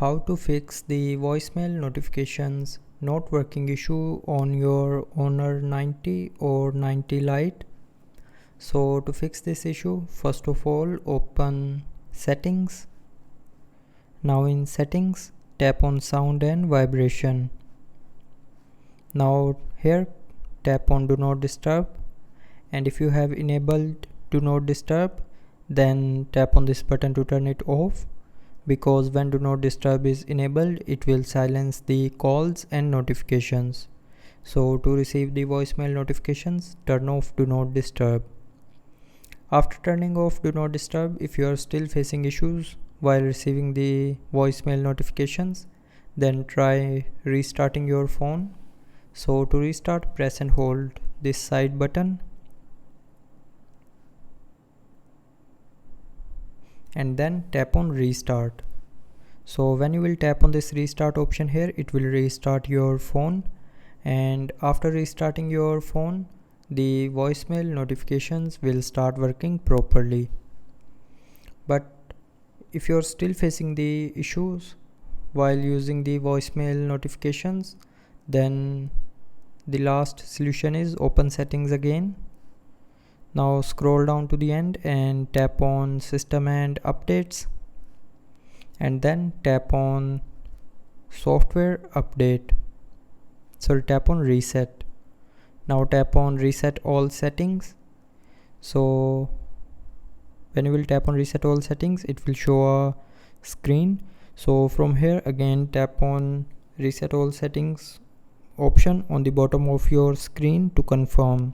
how to fix the voicemail notifications not working issue on your Honor 90 or 90 Lite. So to fix this issue, first of all open settings. Now in settings, tap on sound and vibration. Now here tap on do not disturb, and if you have enabled do not disturb, then tap on this button to turn it off, because when do not disturb is enabled it will silence the calls and notifications. So to receive the voicemail notifications, turn off do not disturb. After turning off do not disturb, if you are still facing issues while receiving the voicemail notifications, then try restarting your phone. So to restart, press and hold this side button and then tap on restart. So when you will tap on this restart option here, it will restart your phone, and after restarting your phone, the voicemail notifications will start working properly. But if you're still facing the issues while using the voicemail notifications, then the last solution is open settings again. Now scroll down to the end and tap on system and updates, and then tap on software update. So tap on reset. Now tap on reset all settings. So when you will tap on reset all settings, it will show a screen. So from here again tap on reset all settings option on the bottom of your screen to confirm.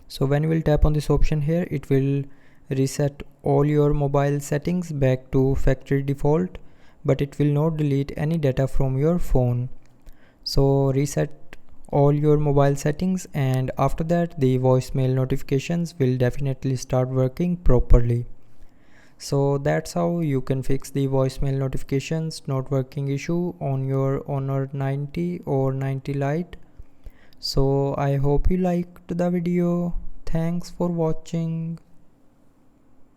So when you will tap on this option here, it will reset all your mobile settings back to factory default, but it will not delete any data from your phone. So reset all your mobile settings, and after that the voicemail notifications will definitely start working properly. So that's how you can fix the voicemail notifications not working issue on your Honor 90 or 90 Lite. So I hope you liked the video. Thanks for watching.